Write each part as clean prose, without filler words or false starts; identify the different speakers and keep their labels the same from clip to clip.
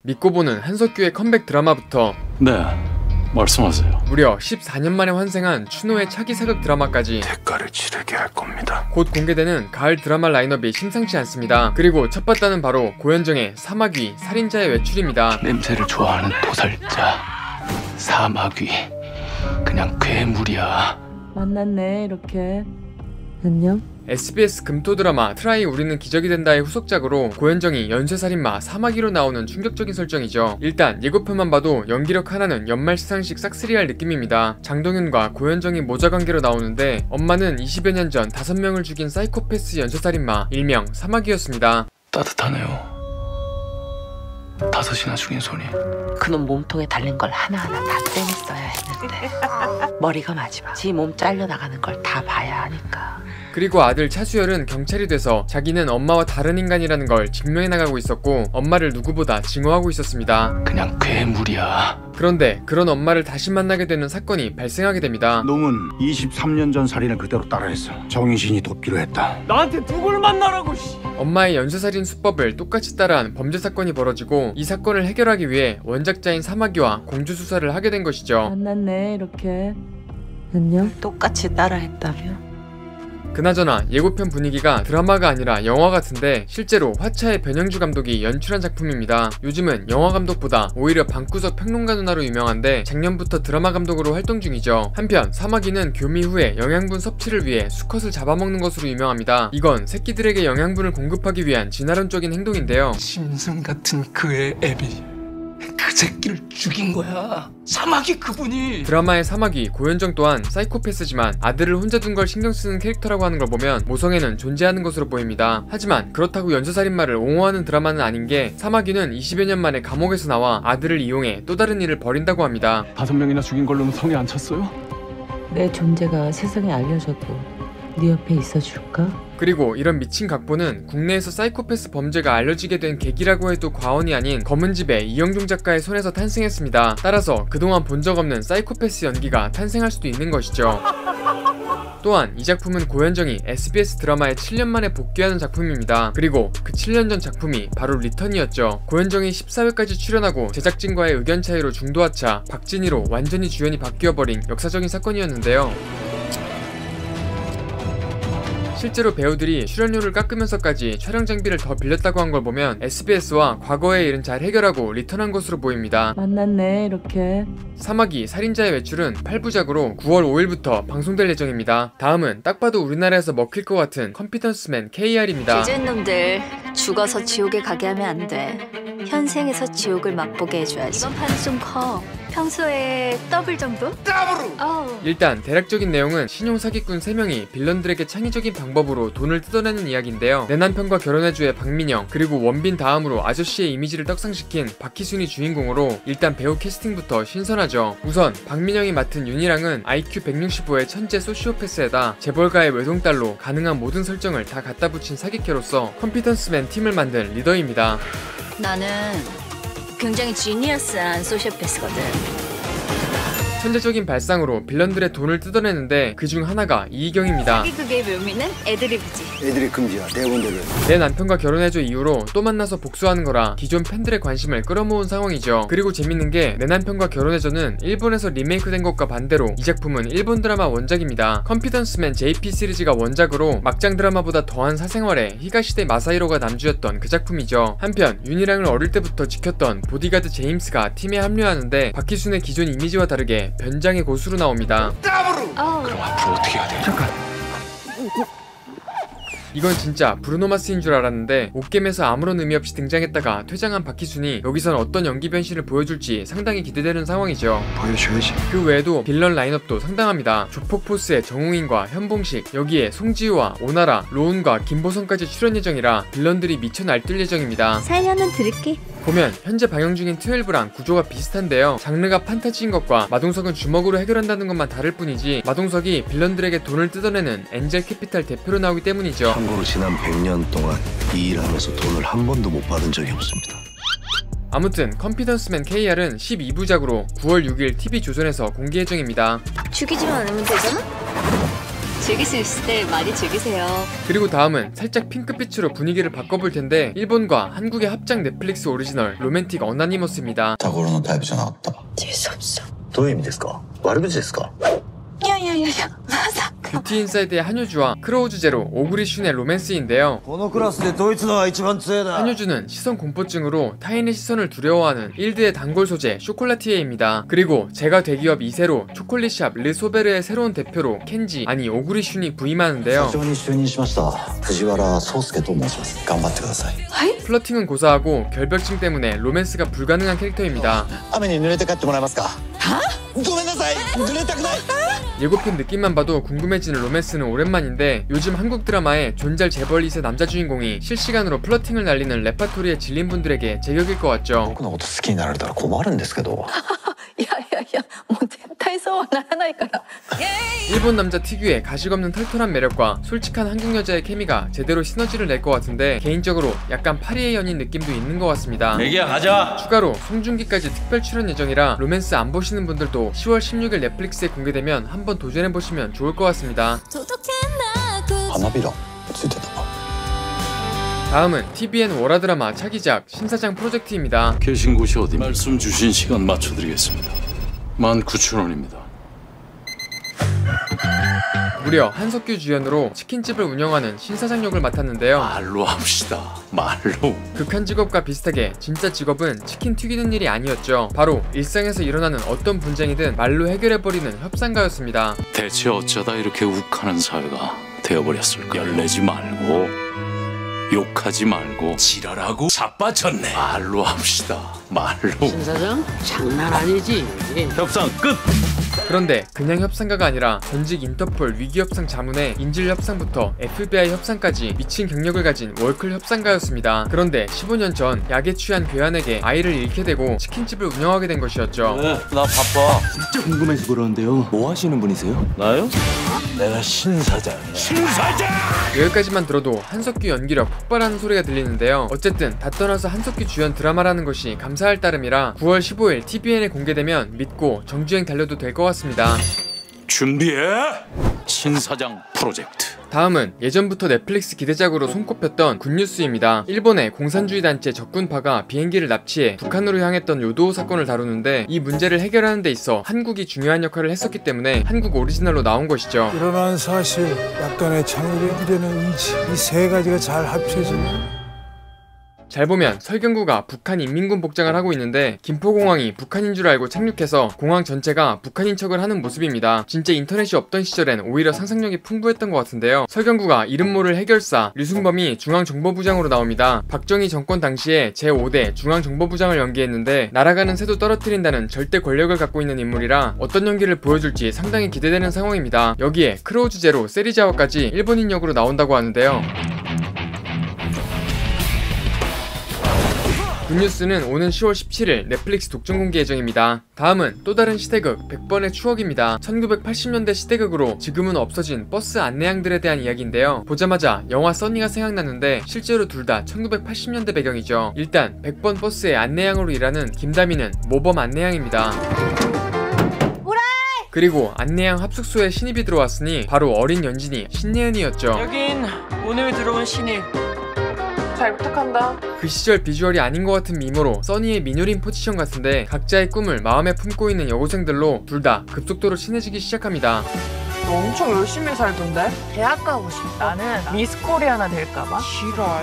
Speaker 1: 믿고 보는 한석규의 컴백 드라마부터
Speaker 2: 네, 말씀하세요.
Speaker 1: 무려 14년 만에 환생한 추노의 차기 사극 드라마까지
Speaker 2: 대가를 치르게 할 겁니다.
Speaker 1: 곧 공개되는 가을 드라마 라인업이 심상치 않습니다. 그리고 첫 바다는 바로 고현정의 사마귀 살인자의 외출입니다.
Speaker 2: 냄새를 좋아하는 도살자 사마귀, 그냥 괴물이야.
Speaker 3: 만났네 이렇게. 안녕.
Speaker 1: SBS 금토 드라마 트라이 우리는 기적이 된다의 후속작으로 고현정이 연쇄살인마 사마귀로 나오는 충격적인 설정이죠. 일단 예고편만 봐도 연기력 하나는 연말 시상식 싹쓸이할 느낌입니다. 장동윤과 고현정이 모자관계로 나오는데 엄마는 20여 년 전 5명을 죽인 사이코패스 연쇄살인마 일명 사마귀였습니다.
Speaker 2: 따뜻하네요. 5이나 죽인 손이.
Speaker 3: 그놈 몸통에 달린 걸 하나하나 다 떼냈어야 했는데 머리가 마지막. 지 몸 잘려나가는 걸 다 봐야 하니까.
Speaker 1: 그리고 아들 차수열은 경찰이 돼서 자기는 엄마와 다른 인간이라는 걸 증명해 나가고 있었고 엄마를 누구보다 증오하고 있었습니다.
Speaker 2: 그냥 괴물이야.
Speaker 1: 그런데 그런 엄마를 다시 만나게 되는 사건이 발생하게 됩니다.
Speaker 4: 놈은 23년 전 살인을 그대로 따라했어. 정신이 돕기로 했다.
Speaker 5: 나한테 누굴 만나라고 씨.
Speaker 1: 엄마의 연쇄살인 수법을 똑같이 따라한 범죄 사건이 벌어지고 이 사건을 해결하기 위해 원작자인 사마귀와 공주 수사를 하게 된 것이죠.
Speaker 3: 만났네 이렇게. 안녕. 똑같이 따라했다며.
Speaker 1: 그나저나 예고편 분위기가 드라마가 아니라 영화 같은데 실제로 화차의 변영주 감독이 연출한 작품입니다. 요즘은 영화 감독보다 오히려 방구석 평론가 누나로 유명한데 작년부터 드라마 감독으로 활동 중이죠. 한편 사마귀는 교미 후에 영양분 섭취를 위해 수컷을 잡아먹는 것으로 유명합니다. 이건 새끼들에게 영양분을 공급하기 위한 진화론적인 행동인데요.
Speaker 2: 짐승 같은 그의 애비, 그 새끼를 죽인 거야. 사마귀 그분이.
Speaker 1: 드라마의 사마귀 고현정 또한 사이코패스지만 아들을 혼자 둔 걸 신경 쓰는 캐릭터라고 하는 걸 보면 모성애는 존재하는 것으로 보입니다. 하지만 그렇다고 연쇄살인마를 옹호하는 드라마는 아닌 게 사마귀는 20여 년 만에 감옥에서 나와 아들을 이용해 또 다른 일을 벌인다고 합니다.
Speaker 2: 5명이나 죽인 걸로는 성에 안 찼어요?
Speaker 3: 내 존재가 세상에 알려져도 네 옆에 있어줄까?
Speaker 1: 그리고 이런 미친 각본은 국내에서 사이코패스 범죄가 알려지게 된 계기라고 해도 과언이 아닌 검은집의 이영종 작가의 손에서 탄생했습니다. 따라서 그동안 본 적 없는 사이코패스 연기가 탄생할 수도 있는 것이죠. 또한 이 작품은 고현정이 SBS 드라마에 7년 만에 복귀하는 작품입니다. 그리고 그 7년 전 작품이 바로 리턴이었죠. 고현정이 14회까지 출연하고 제작진과의 의견 차이로 중도하차 박진희로 완전히 주연이 바뀌어버린 역사적인 사건이었는데요. 실제로 배우들이 출연료를 깎으면서까지 촬영 장비를 더 빌렸다고 한 걸 보면 SBS와 과거의 일은 잘 해결하고 리턴한 것으로 보입니다.
Speaker 3: 만났네 이렇게.
Speaker 1: 사마귀 살인자의 외출은 8부작으로 9월 5일부터 방송될 예정입니다. 다음은 딱 봐도 우리나라에서 먹힐 것 같은 컴피던스맨 KR입니다.
Speaker 6: 죄진 놈들 죽어서 지옥에 가게 하면 안 돼. 현생에서 지옥을 맛보게 해줘야지. 이번 판은 좀 커. 평소에 더블 정도? 더블로!
Speaker 1: 일단 대략적인 내용은 신용 사기꾼 3명이 빌런들에게 창의적인 방법으로 돈을 뜯어내는 이야기인데요. 내 남편과 결혼해줘의 박민영, 그리고 원빈 다음으로 아저씨의 이미지를 떡상시킨 박희순이 주인공으로 일단 배우 캐스팅부터 신선하죠. 우선 박민영이 맡은 윤희랑은 IQ 165의 천재 소시오패스에다 재벌가의 외동딸로 가능한 모든 설정을 다 갖다 붙인 사기캐로서 컴피던스맨 팀을 만든 리더입니다.
Speaker 6: 나는 굉장히 지니어스한 소시오패스거든.
Speaker 1: 천재적인 발상으로 빌런들의 돈을 뜯어내는데 그중 하나가 이희경입니다.
Speaker 6: 그게 묘미는 애드립이지.
Speaker 4: 애들이 금지야. 대본대로.
Speaker 1: 내 남편과 결혼해줘 이후로 또 만나서 복수하는 거라 기존 팬들의 관심을 끌어모은 상황이죠. 그리고 재밌는 게 내 남편과 결혼해줘는 일본에서 리메이크된 것과 반대로 이 작품은 일본 드라마 원작입니다. 컴피던스맨 JP 시리즈가 원작으로 막장 드라마보다 더한 사생활에 히가시대 마사히로가 남주였던 그 작품이죠. 한편 윤희랑을 어릴 때부터 지켰던 보디가드 제임스가 팀에 합류하는데 박희순의 기존 이미지와 다르게 변장의 고수로 나옵니다.
Speaker 2: 그럼 앞으로 어떻게 해야 돼? 잠깐.
Speaker 1: 이건 진짜 브루노마스인 줄 알았는데 옷겜에서 아무런 의미 없이 등장했다가 퇴장한 박희순이 여기선 어떤 연기 변신을 보여줄지 상당히 기대되는 상황이죠.
Speaker 4: 보여줘야지.
Speaker 1: 그 외에도 빌런 라인업도 상당합니다. 조폭포스의 정웅인과 현봉식, 여기에 송지효와 오나라, 로운과 김보성까지 출연 예정이라 빌런들이 미쳐 날뛸 예정입니다.
Speaker 6: 살려는 드릴게.
Speaker 1: 보면 현재 방영 중인 12랑 구조가 비슷한데요. 장르가 판타지인 것과 마동석은 주먹으로 해결한다는 것만 다를 뿐이지 마동석이 빌런들에게 돈을 뜯어내는 엔젤 캐피탈 대표로 나오기 때문이죠.
Speaker 7: 참고로 지난 100년 동안 이 일하면서 돈을 한 번도 못 받은 적이 없습니다.
Speaker 1: 아무튼 컴피던스맨 KR은 12부작으로 9월 6일 TV조선에서 공개 예정입니다.
Speaker 6: 죽이지만 않으면 되잖아? 즐길 수 있을 때 많이 즐기세요.
Speaker 1: 그리고 다음은 살짝 핑크빛으로 분위기를 바꿔볼 텐데 일본과 한국의 합작 넷플릭스 오리지널 로맨틱 어나니머스입니다.
Speaker 7: タコロのタイプじゃなかった。どういう意味ですか？悪口ですか？
Speaker 1: 뷰티 인사이드의 한효주와 크로우즈 제로 오구리 슌의 로맨스인데요.
Speaker 7: このクラスでドイツのが一番強いだ。
Speaker 1: 한효주는 시선 공포증으로 타인의 시선을 두려워하는 일드의 단골 소재 쇼콜라티에입니다. 그리고 제가 대기업 이세로 초콜릿샵 르소베르의 새로운 대표로 켄지 아니 오구리 슌이 부임하는데요.
Speaker 7: 社長に就任しました藤原宗介と申します。頑張ってください。
Speaker 1: 플러팅은 고사하고 결벽증 때문에 로맨스가 불가능한 캐릭터입니다.
Speaker 7: 雨に濡れて帰ってもらえますか？ごめんなさい。濡れたくない。
Speaker 1: 예고편 느낌만 봐도 궁금해지는 로맨스는 오랜만인데 요즘 한국 드라마에 존잘 재벌2세 남자 주인공이 실시간으로 플러팅을 날리는 레파토리에 질린 분들에게 제격일 것 같죠.
Speaker 7: 僕のこと好きになられたら困るんですけど。
Speaker 3: いやいやいやもう絶対そうはならないから
Speaker 1: 일본 남자 특유의 가식 없는 털털한 매력과 솔직한 한국 여자의 케미가 제대로 시너지를 낼 것 같은데 개인적으로 약간 파리의 연인 느낌도 있는 것 같습니다.
Speaker 5: 애기야 가자.
Speaker 1: 추가로 송중기까지 특별 출연 예정이라 로맨스 안 보시는 분들도 10월 16일 넷플릭스에 공개되면 한번 도전해보시면 좋을 것 같습니다.
Speaker 7: 花びらついてたか。
Speaker 1: 다음은 TVN 월화드라마 차기작 신사장 프로젝트입니다.
Speaker 8: 계신 곳이 어디? 말씀 주신 시간 맞춰드리겠습니다. 19,000원입니다.
Speaker 1: 무려 한석규 주연으로 치킨집을 운영하는 신사장 역을 맡았는데요.
Speaker 8: 말로 합시다. 말로.
Speaker 1: 극한 직업과 비슷하게 진짜 직업은 치킨 튀기는 일이 아니었죠. 바로 일상에서 일어나는 어떤 분쟁이든 말로 해결해버리는 협상가였습니다.
Speaker 8: 대체 어쩌다 이렇게 욱하는 사회가 되어버렸을까? 열내지 말고 욕하지 말고 지랄하고 자빠졌네. 말로 합시다. 말로.
Speaker 3: 신사장? 장난 아니지.
Speaker 5: 협상 끝.
Speaker 1: 그런데 그냥 협상가가 아니라 전직 인터폴 위기협상 자문에 인질협상부터 FBI 협상까지 미친 경력을 가진 월클 협상가였습니다. 그런데 15년 전 약에 취한 괴한에게 아이를 잃게 되고 치킨집을 운영하게 된 것이었죠.
Speaker 5: 네, 나 바빠.
Speaker 7: 진짜 궁금해서 그러는데요. 뭐 하시는 분이세요?
Speaker 5: 나요? 내가 신사장. 신사장!
Speaker 1: 여기까지만 들어도 한석규 연기력 폭발하는 소리가 들리는데요. 어쨌든 다 떠나서 한석규 주연 드라마라는 것이 감사할 따름이라 9월 15일 TVN에 공개되면 믿고 정주행 달려도 될 것 같습니다.
Speaker 8: 준비해. 신사장 프로젝트.
Speaker 1: 다음은 예전부터 넷플릭스 기대작으로 손꼽혔던 굿뉴스입니다. 일본의 공산주의 단체 적군파가 비행기를 납치해 북한으로 향했던 요도호 사건을 다루는데 이 문제를 해결하는 데 있어 한국이 중요한 역할을 했었기 때문에 한국 오리지널로 나온 것이죠.
Speaker 9: 일어난 사실, 약간의 창의력, 이려는 의지, 이 세 가지가 잘 합쳐지면
Speaker 1: 잘 보면 설경구가 북한 인민군 복장을 하고 있는데 김포공항이 북한인 줄 알고 착륙해서 공항 전체가 북한인 척을 하는 모습입니다. 진짜 인터넷이 없던 시절엔 오히려 상상력이 풍부했던 것 같은데요. 설경구가 이름 모를 해결사 류승범이 중앙정보부장으로 나옵니다. 박정희 정권 당시에 제5대 중앙정보부장을 연기했는데 날아가는 새도 떨어뜨린다는 절대 권력을 갖고 있는 인물이라 어떤 연기를 보여줄지 상당히 기대되는 상황입니다. 여기에 크로우즈 제로 세리자와까지 일본인 역으로 나온다고 하는데요. 굿뉴스는 오는 10월 17일 넷플릭스 독점 공개 예정입니다. 다음은 또 다른 시대극 100번의 추억입니다. 1980년대 시대극으로 지금은 없어진 버스 안내양들에 대한 이야기인데요. 보자마자 영화 써니가 생각났는데 실제로 둘 다 1980년대 배경이죠. 일단 100번 버스의 안내양으로 일하는 김다미는 모범 안내양입니다. 그리고 안내양 합숙소에 신입이 들어왔으니 바로 어린 연진이 신예은이었죠.
Speaker 3: 여긴 오늘 들어온 신입. 잘 부탁한다.
Speaker 1: 그 시절 비주얼이 아닌 것 같은 미모로 써니의 민효린 포지션 같은데 각자의 꿈을 마음에 품고 있는 여고생들로 둘 다 급속도로 친해지기 시작합니다.
Speaker 3: 너 엄청 열심히 살던데? 대학 가고 싶다. 나는 미스 코리아나 될까봐. 싫어.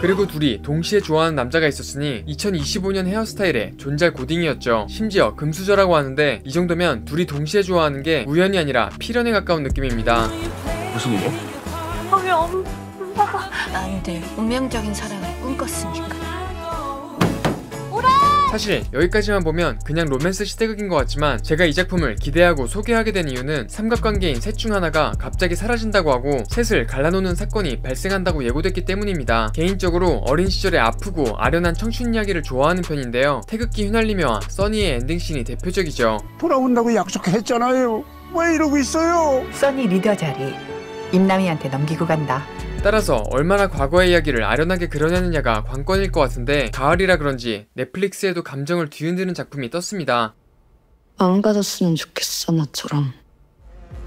Speaker 1: 그리고 둘이 동시에 좋아하는 남자가 있었으니 2025년 헤어스타일의 존잘 고딩이었죠. 심지어 금수저라고 하는데 이 정도면 둘이 동시에 좋아하는 게 우연이 아니라 필연에 가까운 느낌입니다.
Speaker 7: 무슨 일?
Speaker 6: 나한테 운명적인 사랑을 꿈꿨으니까.
Speaker 1: 사실 여기까지만 보면 그냥 로맨스 시대극인 것 같지만 제가 이 작품을 기대하고 소개하게 된 이유는 삼각관계인 셋 중 하나가 갑자기 사라진다고 하고 셋을 갈라놓는 사건이 발생한다고 예고됐기 때문입니다. 개인적으로 어린 시절에 아프고 아련한 청춘 이야기를 좋아하는 편인데요. 태극기 휘날리며와 써니의 엔딩씬이 대표적이죠.
Speaker 9: 돌아온다고 약속했잖아요. 왜 이러고 있어요?
Speaker 10: 써니 리더 자리 임남이한테 넘기고 간다.
Speaker 1: 따라서 얼마나 과거의 이야기를 아련하게 그려내느냐가 관건일 것 같은데 가을이라 그런지 넷플릭스에도 감정을 뒤흔드는 작품이 떴습니다.
Speaker 6: 안 가졌으면 좋겠어 나처럼.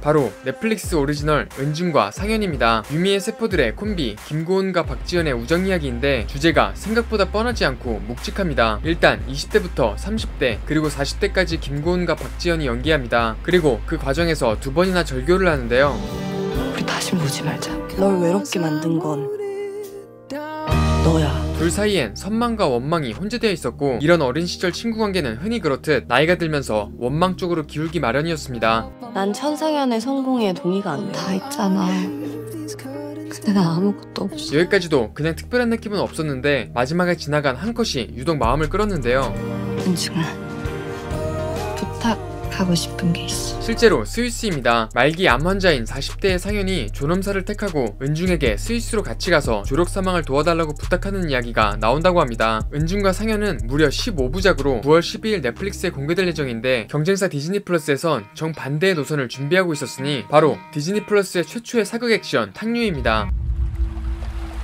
Speaker 1: 바로 넷플릭스 오리지널 은중과 상현입니다. 유미의 세포들의 콤비 김고은과 박지연의 우정 이야기인데 주제가 생각보다 뻔하지 않고 묵직합니다. 일단 20대부터 30대 그리고 40대까지 김고은과 박지연이 연기합니다. 그리고 그 과정에서 2번이나 절교를 하는데요.
Speaker 3: 우리 다시 보지 말자.
Speaker 11: 널 외롭게 만든 건 너야.
Speaker 1: 둘 사이엔 선망과 원망이 혼재되어 있었고 이런 어린 시절 친구 관계는 흔히 그렇듯 나이가 들면서 원망 쪽으로 기울기 마련이었습니다.
Speaker 11: 난 천상연의 성공에 동의가 안 돼. 다 있잖아. 근데 난 아무것도 없어.
Speaker 1: 여기까지도 그냥 특별한 느낌은 없었는데 마지막에 지나간 한 컷이 유독 마음을 끌었는데요.
Speaker 11: 은중아, 부탁하고 싶은 게 있어.
Speaker 1: 실제로 스위스입니다. 말기 암 환자인 40대의 상현이 존엄사를 택하고 은중에게 스위스로 같이 가서 조력 사망을 도와달라고 부탁하는 이야기가 나온다고 합니다. 은중과 상현은 무려 15부작으로 9월 12일 넷플릭스에 공개될 예정인데 경쟁사 디즈니 플러스에선 정반대의 노선을 준비하고 있었으니 바로 디즈니 플러스의 최초의 사극 액션 탕류입니다.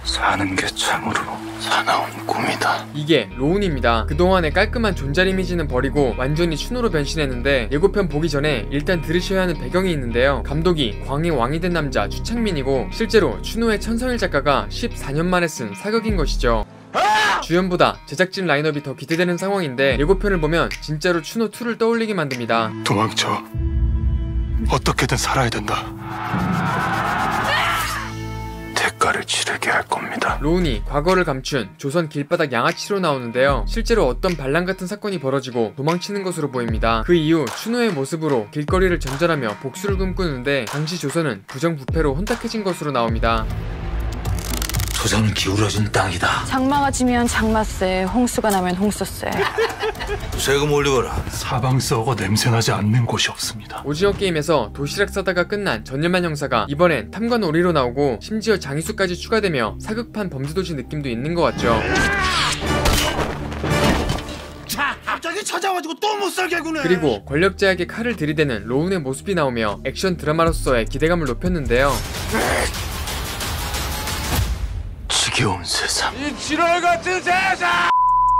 Speaker 2: 사는 게 참으로 사나운 꿈이다.
Speaker 1: 이게 로운입니다. 그동안의 깔끔한 존잘 이미지는 버리고 완전히 춘우로 변신했는데 예고편 보기 전에 일단 들으셔야 하는 배경이 있는데요. 감독이 광의 왕이 된 남자 추창민이고 실제로 춘우의 천성일 작가가 14년 만에 쓴 사극인 것이죠. 주연보다 제작진 라인업이 더 기대되는 상황인데 예고편을 보면 진짜로 춘우2를 떠올리게 만듭니다.
Speaker 2: 도망쳐. 어떻게든 살아야 된다. 대가를 치르게 할 겁니다.
Speaker 1: 로운이 과거를 감춘 조선 길바닥 양아치로 나오는데요. 실제로 어떤 반란 같은 사건이 벌어지고 도망치는 것으로 보입니다. 그 이후 춘우의 모습으로 길거리를 전전하며 복수를 꿈꾸는데 당시 조선은 부정부패로 혼탁해진 것으로 나옵니다.
Speaker 5: 조선은 기울어진 땅이다.
Speaker 12: 장마가 지면 장마세, 홍수가 나면 홍수세.
Speaker 5: 세금 올리거라.
Speaker 2: 사방 썩어 냄새나지 않는 곳이 없습니다.
Speaker 1: 오징어 게임에서 도시락 싸다가 끝난 전열만 형사가 이번엔 탐관오리로 나오고 심지어 장희수까지 추가되며 사극판 범죄도시 느낌도 있는 것 같죠.
Speaker 5: 갑자기 찾아와가지고 또 못살게 구네.
Speaker 1: 그리고 권력자에게 칼을 들이대는 로운의 모습이 나오며 액션 드라마로서의 기대감을 높였는데요.
Speaker 2: 지겨운 세상.
Speaker 5: 이 지랄 같은 세상.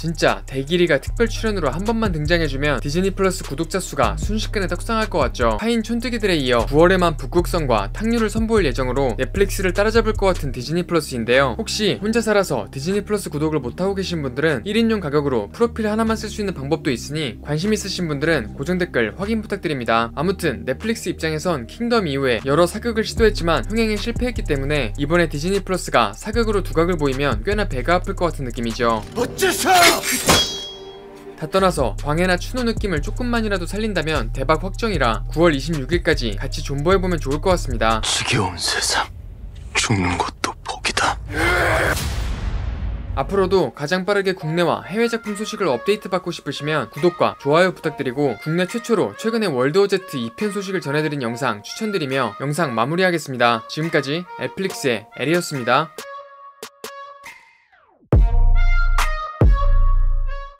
Speaker 1: 진짜 대길이가 특별 출연으로 한 번만 등장해주면 디즈니 플러스 구독자 수가 순식간에 떡상할 것 같죠. 파인 촌뜨기들에 이어 9월에만 북극성과 탕류를 선보일 예정으로 넷플릭스를 따라잡을 것 같은 디즈니 플러스인데요. 혹시 혼자 살아서 디즈니 플러스 구독을 못하고 계신 분들은 1인용 가격으로 프로필 하나만 쓸 수 있는 방법도 있으니 관심 있으신 분들은 고정 댓글 확인 부탁드립니다. 아무튼 넷플릭스 입장에선 킹덤 이후에 여러 사극을 시도했지만 흥행에 실패했기 때문에 이번에 디즈니 플러스가 사극으로 두각을 보이면 꽤나 배가 아플 것 같은 느낌이죠.
Speaker 5: 어째서?
Speaker 1: 다 떠나서 광해나 춘우 느낌을 조금만이라도 살린다면 대박 확정이라 9월 26일까지 같이 존버해보면 좋을 것 같습니다.
Speaker 2: 지겨운 세상. 죽는 것도 복이다.
Speaker 1: 앞으로도 가장 빠르게 국내와 해외 작품 소식을 업데이트 받고 싶으시면 구독과 좋아요 부탁드리고 국내 최초로 최근에 월드오제트 2편 소식을 전해드린 영상 추천드리며 영상 마무리하겠습니다. 지금까지 넷플릭스의 에리였습니다.